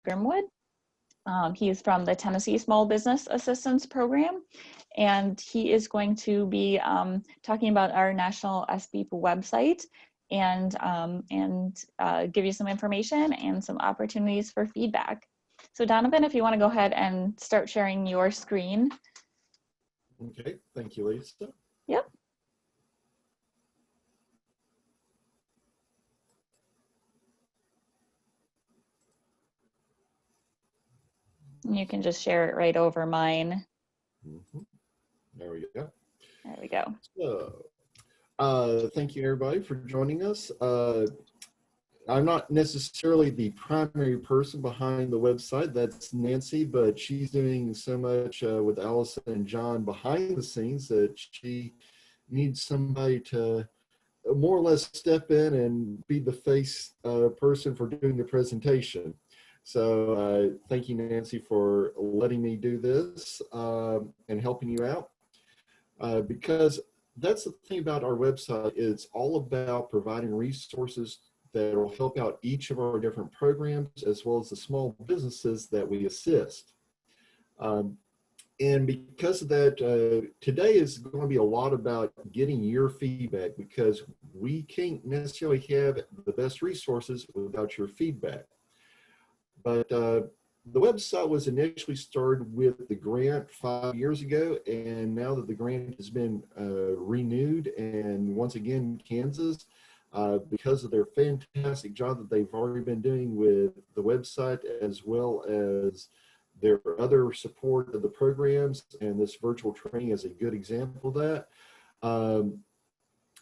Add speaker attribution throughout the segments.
Speaker 1: Grimwood. He is from the Tennessee Small Business Assistance Program, and he is going to be talking about our national SBEAP website and give you some information and some opportunities for feedback. So Donovan, if you want to go ahead and start sharing your screen.
Speaker 2: Okay, thank you, Lisa.
Speaker 1: Yep. You can just share it right over mine.
Speaker 2: There we go.
Speaker 1: There we go.
Speaker 2: So, thank you everybody for joining us. I'm not necessarily the primary person behind the website, that's Nancy, but she's doing so much with Allison and John behind the scenes that she needs somebody to more or less step in and be the face person for doing the presentation. So thank you, Nancy, for letting me do this and helping you out. Because that's the thing about our website, it's all about providing resources that will help out each of our different programs as well as the small businesses that we assist. And because of that, today is going to be a lot about getting your feedback, because we can't necessarily have the best resources without your feedback. But the website was initially started with the grant 5 years ago, and now that the grant has been renewed, and once again, Kansas, because of their fantastic job that they've already been doing with the website, as well as their other support of the programs, and this virtual training is a good example of that,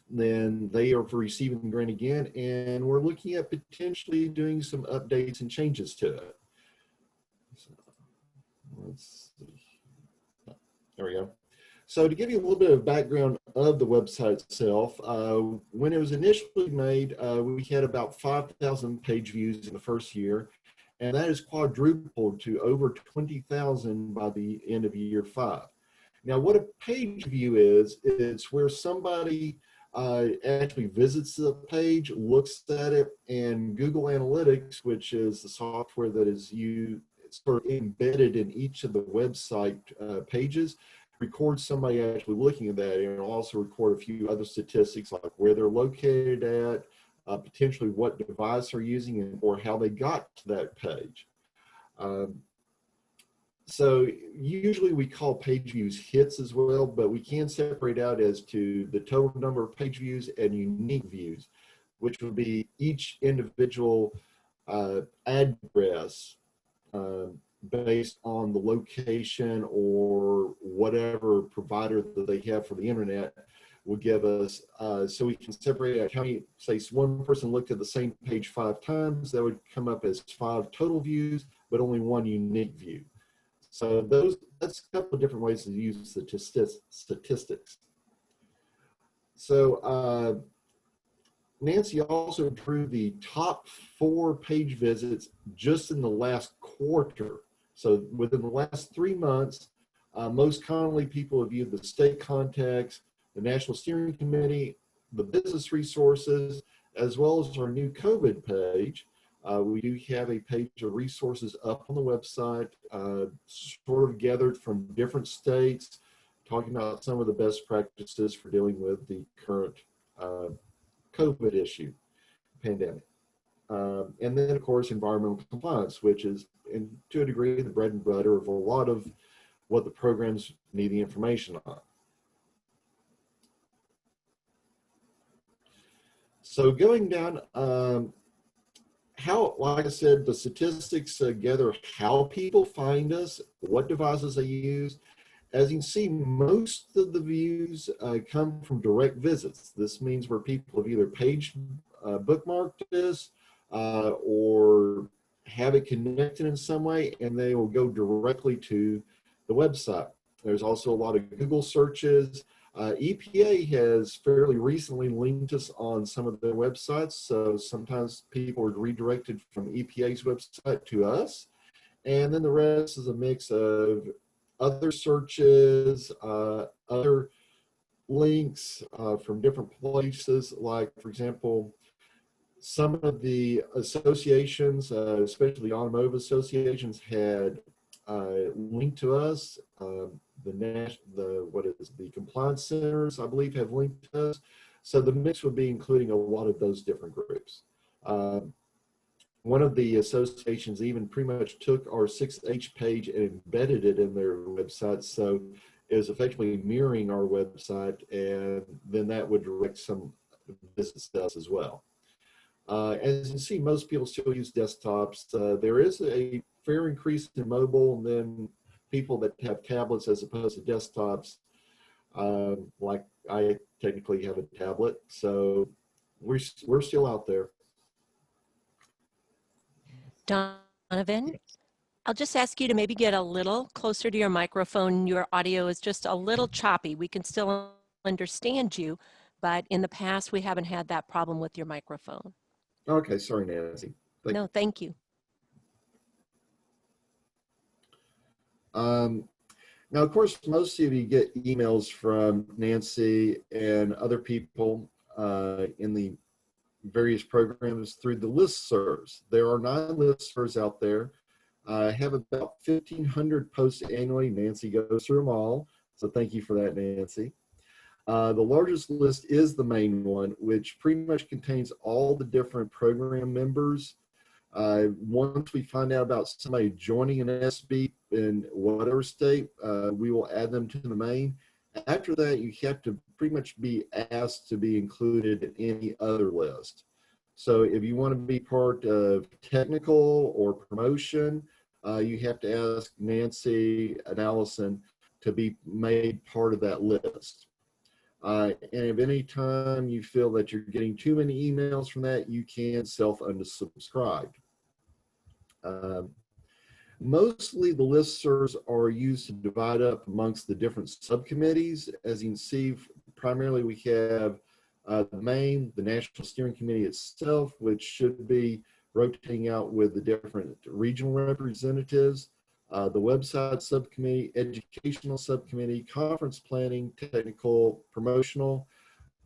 Speaker 2: then they are receiving the grant again, and we're looking at potentially doing some updates and changes to it. So, let's see. There we go. So to give you a little bit of background of the website itself, when it was initially made, we had about 5,000 page views in the first year, and that is quadrupled to over 20,000 by the end of year 5. Now, what a page view is, it's where somebody actually visits the page, looks at it, and Google Analytics, which is the software that is sort of embedded in each of the website pages, records somebody actually looking at that, and it'll also record a few other statistics like where they're located at, potentially what device they're using, and or how they got to that page. So usually we call page views hits as well, but we can separate out as to the total number of page views and unique views, which would be each individual address based on the location or whatever provider that they have for the internet will give us, so we can separate out how many, say one person looked at the same page 5 times, that would come up as 5 total views, but only 1 unique view. So that's a couple of different ways to use statistics. So Nancy also drew the top 4 page visits just in the last quarter. So within the last 3 months, most commonly people have viewed the state contacts, the National Steering Committee, the business resources, as well as our new COVID page. We do have a page of resources up on the website, sort of gathered from different states, talking about some of the best practices for dealing with the current COVID issue, pandemic. And then, of course, environmental compliance, which is, to a degree, the bread and butter of a lot of what the programs need the information on. So going down, like I said, the statistics gather how people find us, what devices they use. As you can see, most of the views come from direct visits. This means where people have either bookmarked this or have it connected in some way, and they will go directly to the website. There's also a lot of Google searches. EPA has fairly recently linked us on some of their websites, so sometimes people are redirected from EPA's website to us, and then the rest is a mix of other searches, other links from different places, like, for example, Some of the associations, especially automotive associations, had linked to us. The compliance centers, I believe, have linked to us. So the mix would be including a lot of those different groups. One of the associations even pretty much took our 6H page and embedded it in their website. So it was effectively mirroring our website, and then that would direct some business to us as well. As you can see, most people still use desktops. There is a fair increase in mobile, and then people that have tablets as opposed to desktops. Like I technically have a tablet, so we're still out there.
Speaker 3: Donovan, I'll just ask you to maybe get a little closer to your microphone. Your audio is just a little choppy. We can still understand you, but in the past, we haven't had that problem with your microphone.
Speaker 2: Okay, sorry, Nancy.
Speaker 3: Thank you.
Speaker 2: Now, of course, most of you get emails from Nancy and other people in the various programs through the ListServes. There are 9 ListServes out there. I have about 1,500 posts annually. Nancy goes through them all, so thank you for that, Nancy. The largest list is the main one, which pretty much contains all the different program members. Once we find out about somebody joining an SBEAP in whatever state, we will add them to the main. After that, you have to pretty much be asked to be included in any other list. So if you want to be part of technical or promotion, you have to ask Nancy and Allison to be made part of that list. And if any time you feel that you're getting too many emails from that, you can self-unsubscribe. Mostly the listservs are used to divide up amongst the different subcommittees. As you can see, primarily we have the National Steering Committee itself, which should be rotating out with the different regional representatives, the website subcommittee, educational subcommittee, conference planning, technical, promotional.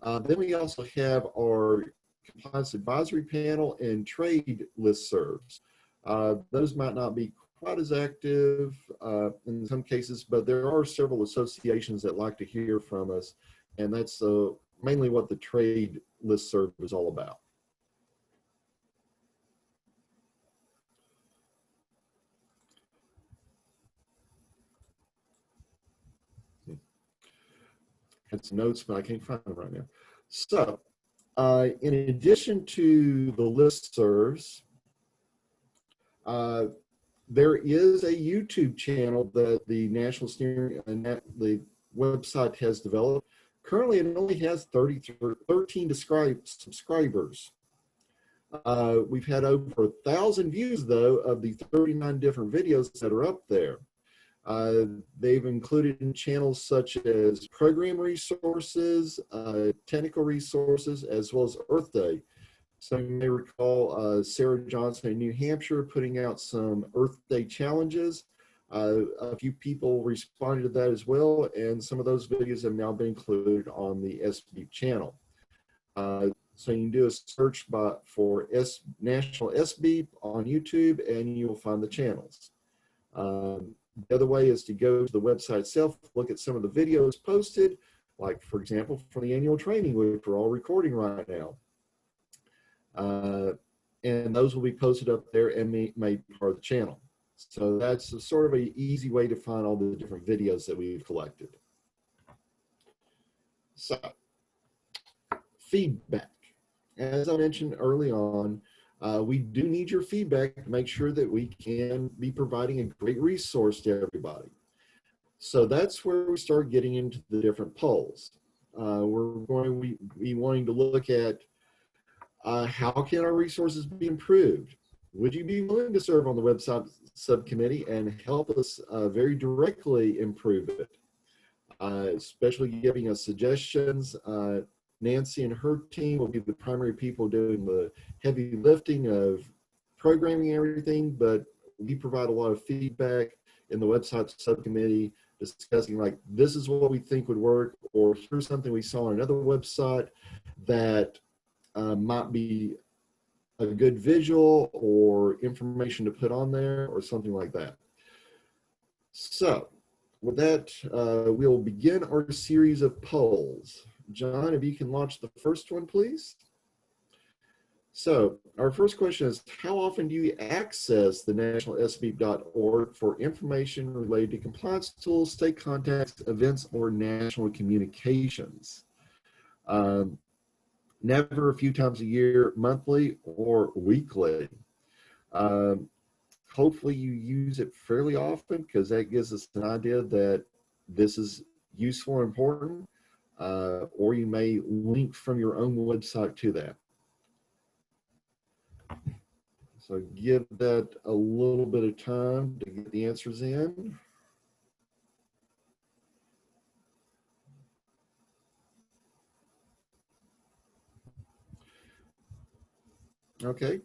Speaker 2: Then we also have our compliance advisory panel and trade listservs. Those might not be quite as active in some cases, but there are several associations that like to hear from us, and that's mainly what the trade listserv is all about. Had some notes, but I can't find them right now. So, in addition to the listservs, there is a YouTube channel that the National Steering the website has developed. Currently, it only has 13 subscribers. We've had over 1,000 views, though, of the 39 different videos that are up there. They've included in channels such as program resources, technical resources, as well as Earth Day. Some you may recall Sarah Johnson in New Hampshire putting out some Earth Day challenges. A few people responded to that as well, and some of those videos have now been included on the SBEAP channel. So you can do a search for National SBEAP on YouTube, and you will find the channels. The other way is to go to the website itself, look at some of the videos posted, like, for example, from the annual training, which we're all recording right now. And those will be posted up there and made part of the channel. So that's a sort of an easy way to find all the different videos that we've collected. So, feedback. As I mentioned early on, we do need your feedback to make sure that we can be providing a great resource to everybody. So that's where we start getting into the different polls. We're going to be wanting to look at how can our resources be improved? Would you be willing to serve on the website subcommittee and help us very directly improve it? Especially giving us suggestions. Nancy and her team will be the primary people doing the heavy lifting of programming and everything, but we provide a lot of feedback in the website subcommittee discussing, like, this is what we think would work, or here's something we saw on another website that might be a good visual or information to put on there or something like that. So with that, we'll begin our series of polls. John, if you can launch the first one, please. So our first question is, how often do you access the national SBEAP.org for information related to compliance tools, state contacts, events, or national communications? Never, a few times a year, monthly, or weekly. Hopefully you use it fairly often, because that gives us an idea that this is useful and important, or you may link from your own website to that. So give that a little bit of time to get the answers in. Okay.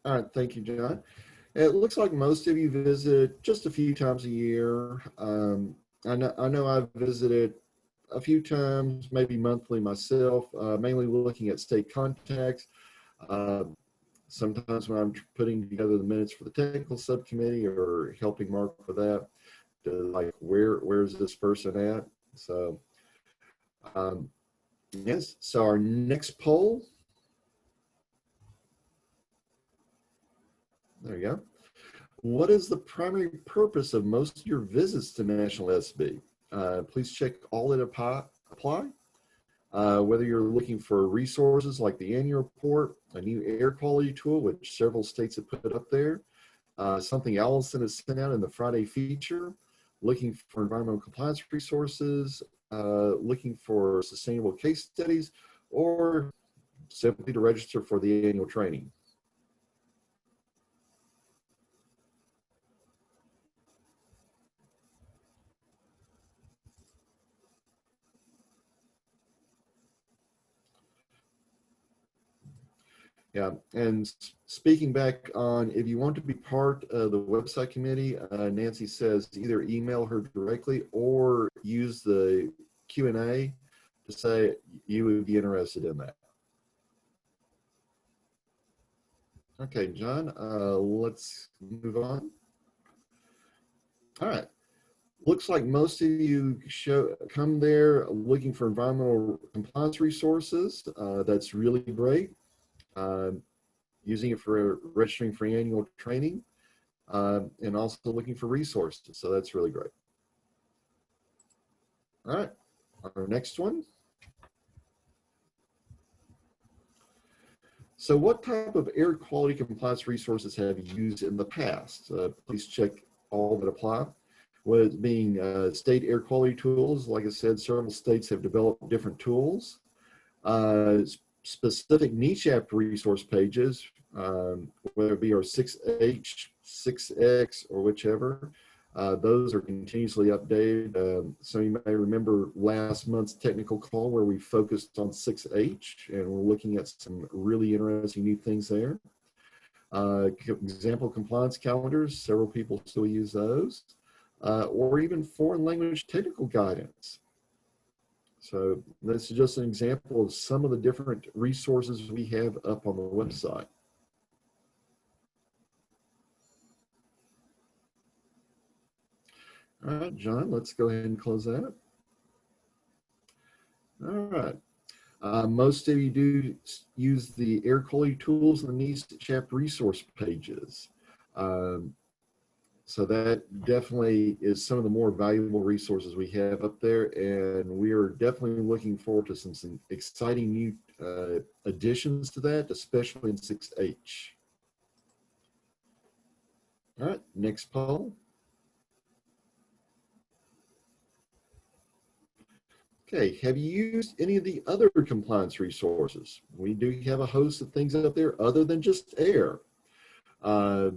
Speaker 2: All right, thank you, John. It looks like most of you visit just a few times a year. I know I've visited a few times, maybe monthly myself, mainly looking at state contacts. Sometimes when I'm putting together the minutes for the technical subcommittee or helping Mark with that, like where's this person at? So yes, so our next poll. There you go. What is the primary purpose of most of your visits to National SB? Please check all that apply. Whether you're looking for resources like the annual report, a new air quality tool, which several states have put up there, something Allison has sent out in the Friday feature, looking for environmental compliance resources, looking for sustainable case studies, or simply to register for the annual training. Yeah, and speaking back on, if you want to be part of the website committee, Nancy says either email her directly or use the Q&A to say you would be interested in that. Okay, John, let's move on. All right. Looks like most of you come there looking for environmental compliance resources. That's really great. Using it for registering for annual training, and also looking for resources. So that's really great. All right, our next one. So what type of air quality compliance resources have you used in the past? Please check all that apply. With being state air quality tools, like I said, several states have developed different tools. Specific NSBEAP resource pages, whether it be our 6H, 6X, or whichever, those are continuously updated. So you may remember last month's technical call where we focused on 6H, and we're looking at some really interesting new things there. Example compliance calendars, several people still use those, or even foreign language technical guidance. So this is just an example of some of the different resources we have up on the website. All right, John, let's go ahead and close that. All right. Most of you do use the air quality tools and the NSBEAP resource pages. So that definitely is some of the more valuable resources we have up there, and we are definitely looking forward to some exciting new additions to that, especially in 6H. All right, next poll. Okay, have you used any of the other compliance resources? We do have a host of things up there other than just air.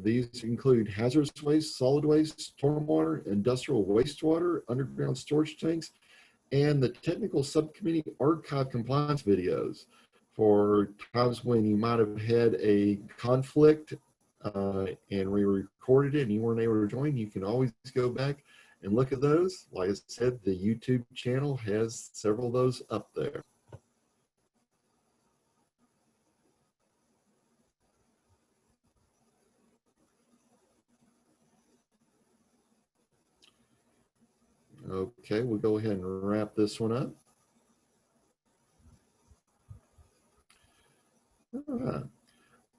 Speaker 2: These include hazardous waste, solid waste, stormwater, industrial wastewater, underground storage tanks, and the technical subcommittee archive compliance videos for times when you might have had a conflict and we recorded it and you weren't able to join. You can always go back and look at those. Like I said, the YouTube channel has several of those up there. Okay, we'll go ahead and wrap this one up. All right.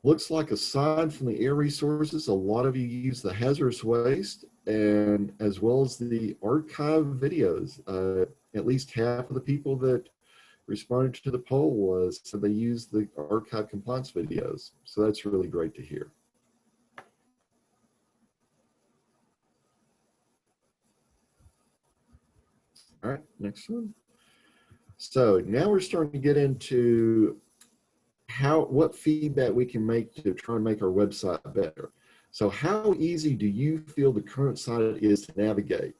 Speaker 2: Looks like aside from the air resources, a lot of you use the hazardous waste and as well as the archive videos. At least half of the people that responded to the poll was so they used the archive compliance videos. So that's really great to hear. All right, next one. So now we're starting to get into what feedback we can make to try and make our website better. So how easy do you feel the current site is to navigate?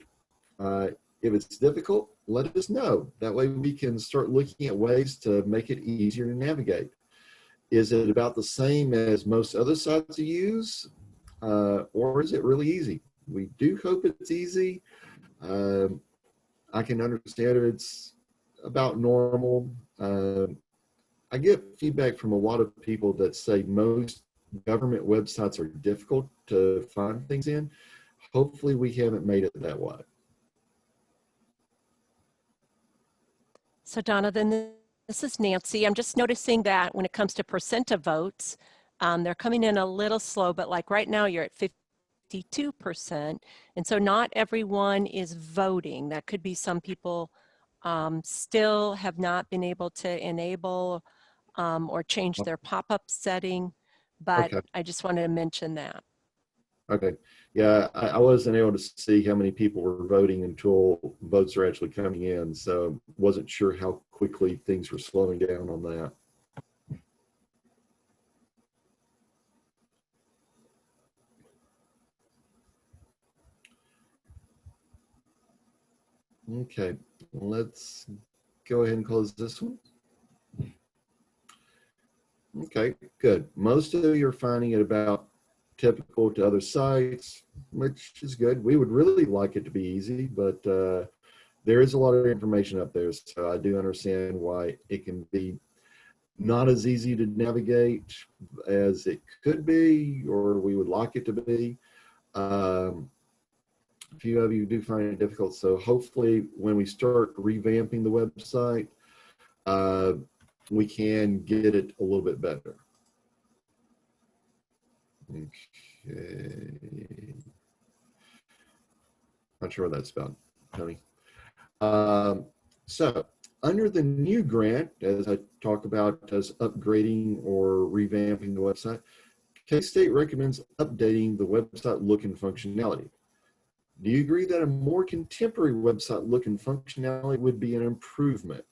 Speaker 2: If it's difficult, let us know. That way we can start looking at ways to make it easier to navigate. Is it about the same as most other sites you use? Or is it really easy? We do hope it's easy. I can understand if it's about normal. I get feedback from a lot of people that say most government websites are difficult to find things in. Hopefully we haven't made it that way.
Speaker 3: So Donovan, this is Nancy. I'm just noticing that when it comes to percent of votes, they're coming in a little slow, but like right now you're at 52%. And so not everyone is voting. That could be some people still have not been able to enable or change their pop-up setting, but
Speaker 2: Okay.
Speaker 3: I just wanted to mention that.
Speaker 2: Okay. Yeah, I wasn't able to see how many people were voting until votes are actually coming in. So wasn't sure how quickly things were slowing down on that. Okay, let's go ahead and close this one. Okay, good. Most of you are finding it about typical to other sites, which is good. We would really like it to be easy, but there is a lot of information up there. So I do understand why it can be not as easy to navigate as it could be, or we would like it to be. A few of you do find it difficult. So hopefully when we start revamping the website, we can get it a little bit better. Okay. Not sure what that's about, Tony. So under the new grant, as I talk about as upgrading or revamping the website, K-State recommends updating the website look and functionality. Do you agree that a more contemporary website look and functionality would be an improvement?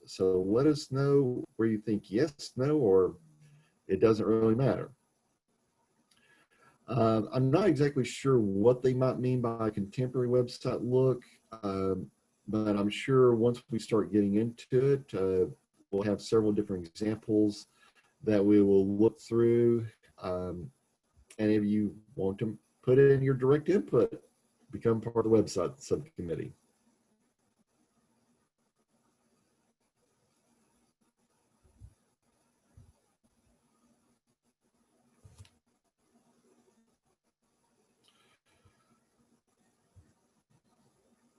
Speaker 2: So let us know where you think yes, no, or it doesn't really matter. I'm not exactly sure what they might mean by a contemporary website look, but I'm sure once we start getting into it, we'll have several different examples that we will look through. And if you want to put it in your direct input, become part of the website subcommittee.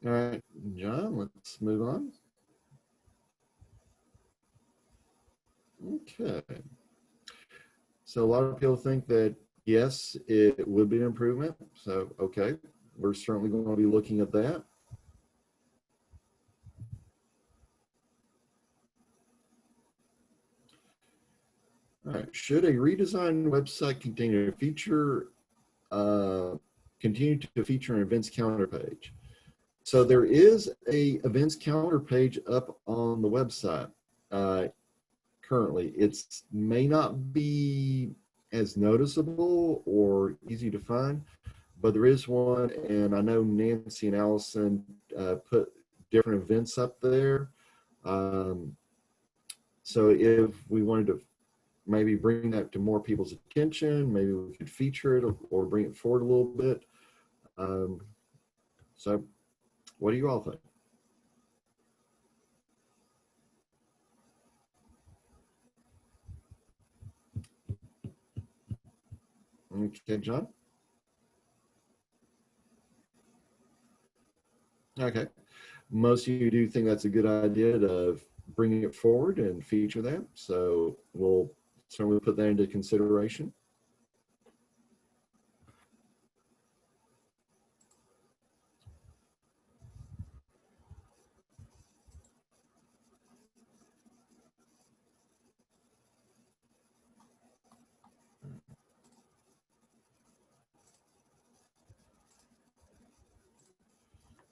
Speaker 2: All right, John, let's move on. Okay. So a lot of people think that, yes, it would be an improvement. So, okay, we're certainly going to be looking at that. All right, should a redesigned website continue to feature an events calendar page? So there is a events calendar page up on the website currently. It may not be as noticeable or easy to find, but there is one, and I know Nancy and Allison put different events up there. So if we wanted to maybe bring that to more people's attention, maybe we could feature it or bring it forward a little bit. So what do you all think? Okay, John? Okay. Most of you do think that's a good idea to bring it forward and feature that. So we'll certainly put that into consideration.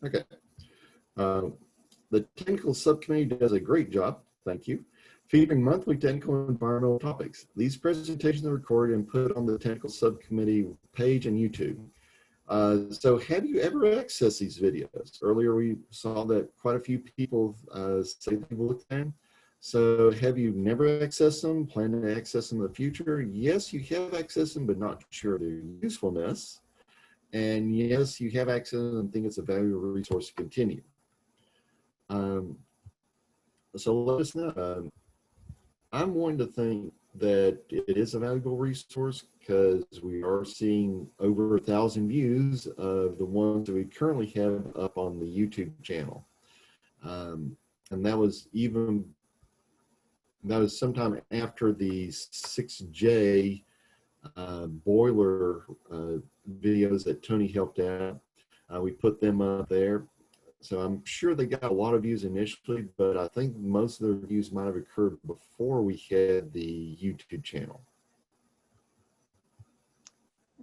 Speaker 2: Okay. The technical subcommittee does a great job, thank you, featuring monthly technical and environmental topics. These presentations are recorded and put on the technical subcommittee page and YouTube. So have you ever accessed these videos? Earlier we saw that quite a few people say they looked at them. So have you never accessed them, plan to access them in the future? Yes, you have accessed them, but not sure of their usefulness. And yes, you have access and think it's a valuable resource to continue. So let us know. I'm wanting to think that it is a valuable resource because we are seeing over 1,000 views of the ones that we currently have up on the YouTube channel. And that was sometime after the 6J boiler videos that Tony helped out. We put them up there. So I'm sure they got a lot of views initially, but I think most of the views might have occurred before we had the YouTube channel.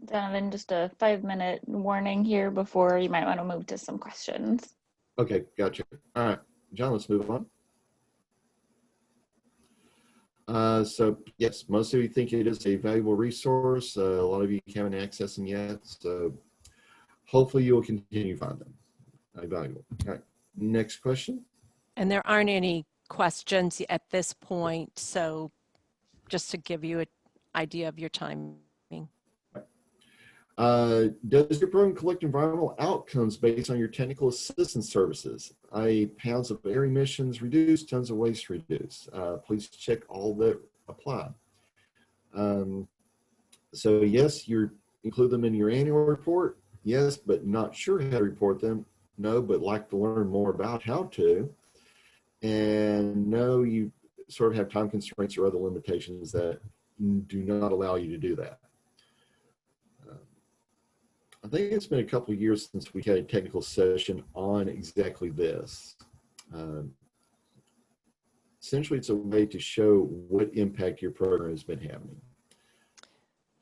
Speaker 1: Donovan, just a 5-minute warning here before you might want to move to some questions.
Speaker 2: Okay, gotcha. All right, John, let's move on. So yes, most of you think it is a valuable resource. A lot of you haven't accessed them yet, so hopefully you will continue to find them valuable. All right, next question.
Speaker 3: And there aren't any questions at this point, so just to give you an idea of your timing.
Speaker 2: Does your program collect environmental outcomes based on your technical assistance services? Pounds of air emissions reduced, tons of waste reduced. Please check all that apply. So yes, you include them in your annual report. Yes, but not sure how to report them. No, but like to learn more about how to. And no, you sort of have time constraints or other limitations that do not allow you to do that. I think it's been a couple of years since we had a technical session on exactly this. Essentially, it's a way to show what impact your program has been having.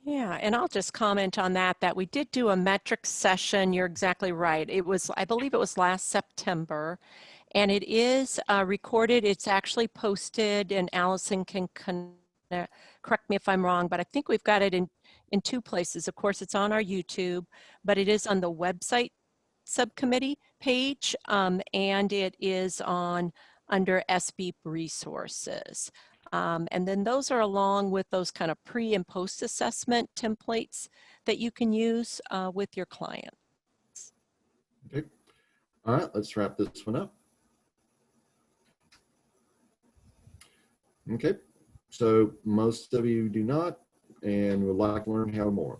Speaker 3: Yeah, and I'll just comment on that we did do a metrics session. You're exactly right. It was, I believe it was last September, and it is recorded. It's actually posted, and Allison can correct me if I'm wrong, but I think we've got it in 2 places. Of course, it's on our YouTube, but it is on the website subcommittee page, and it is under SBEAP resources. And then those are along with those kind of pre and post assessment templates that you can use with your clients.
Speaker 2: Okay. All right, let's wrap this one up. Okay, so most of you do not and would like to learn how more.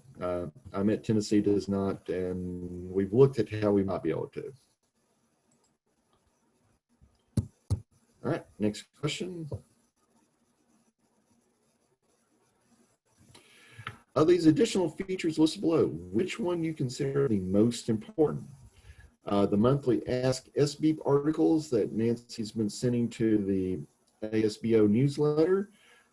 Speaker 2: I'm at Tennessee does not, and we've looked at how we might be able to. All right, next question. Of these additional features listed below, which one you consider the most important? The monthly Ask SBEAP articles that Nancy's been sending to the ASBO newsletter,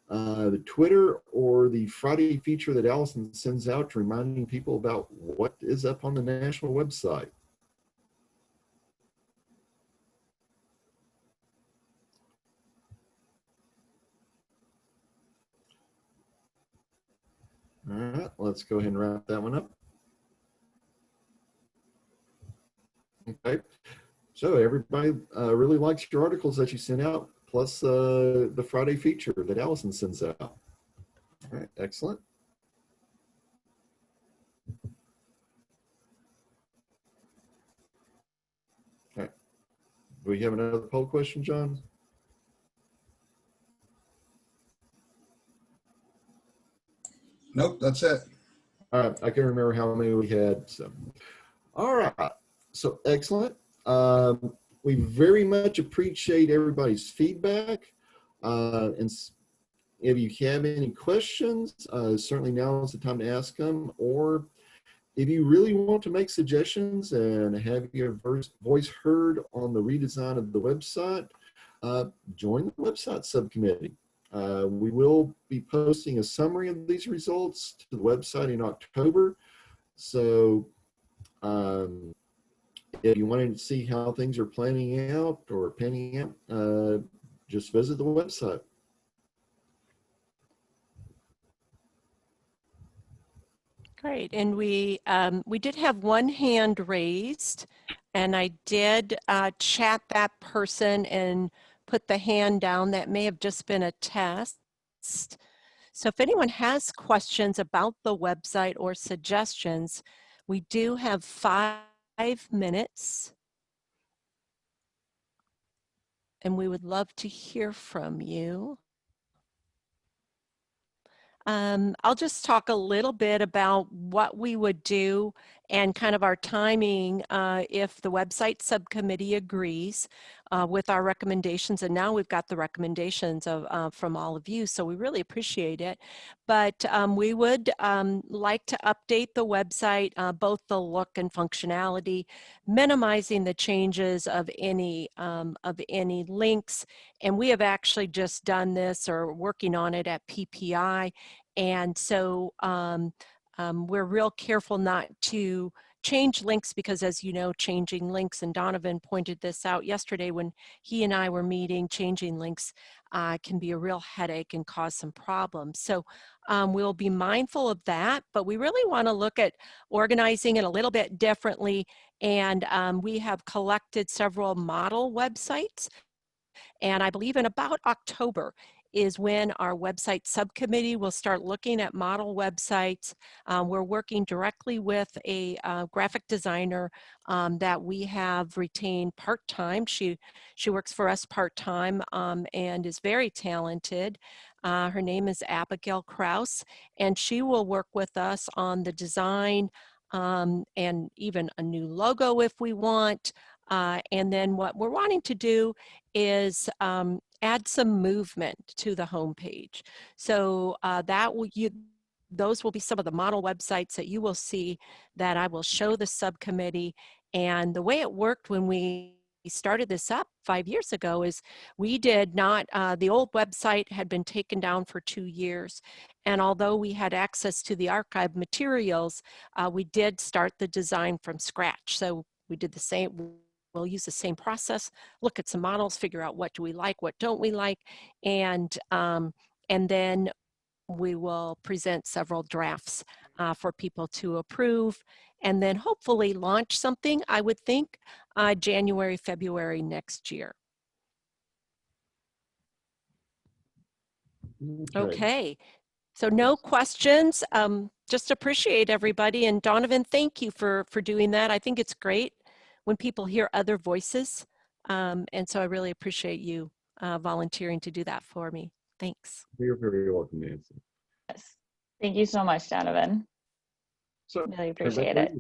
Speaker 2: the Twitter, or the Friday feature that Allison sends out to reminding people about what is up on the national website. All right, let's go ahead and wrap that one up. Okay, so everybody really likes your articles that you send out, plus the Friday feature that Allison sends out. All right, excellent. Do we have another poll question, John?
Speaker 4: Nope, that's it.
Speaker 2: All right, I can remember how many we had. So, all right, so excellent. We very much appreciate everybody's feedback. And if you have any questions, certainly now is the time to ask them. Or if you really want to make suggestions and have your voice heard on the redesign of the website, join the website subcommittee. We will be posting a summary of these results to the website in October. So if you wanted to see how things are panning out, just visit the website.
Speaker 3: Great, and we did have one hand raised, and I did chat that person and put the hand down. That may have just been a test. So if anyone has questions about the website or suggestions, we do have 5 minutes, and we would love to hear from you. I'll just talk a little bit about what we would do and kind of our timing if the website subcommittee agrees with our recommendations. And now we've got the recommendations from all of you, so we really appreciate it. But we would like to update the website, both the look and functionality, minimizing the changes of any links. And we have actually just done this or working on it at PPI. And so we're real careful not to change links because, as you know, changing links, and Donovan pointed this out yesterday when he and I were meeting, changing links can be a real headache and cause some problems. So we'll be mindful of that, but we really want to look at organizing it a little bit differently. And we have collected several model websites. And I believe in about October is when our website subcommittee will start looking at model websites. We're working directly with a graphic designer that we have retained part-time. She works for us part-time and is very talented. Her name is Abigail Kraus, and she will work with us on the design and even a new logo if we want. And then what we're wanting to do is add some movement to the homepage. So those will be some of the model websites that you will see that I will show the subcommittee. And the way it worked when we started this up 5 years ago is we did not, the old website had been taken down for 2 years. And although we had access to the archive materials, we did start the design from scratch. So we did the same. We'll use the same process, look at some models, figure out what do we like, what don't we like, and then we will present several drafts for people to approve, and then hopefully launch something, I would think, January, February next year. Okay, so no questions. Just appreciate everybody, and Donovan, thank you for doing that. I think it's great when people hear other voices. And so I really appreciate you volunteering to do that for me. Thanks.
Speaker 2: You're very welcome, Nancy.
Speaker 1: Yes. Thank you so much, Donovan.
Speaker 2: So
Speaker 1: Really appreciate it.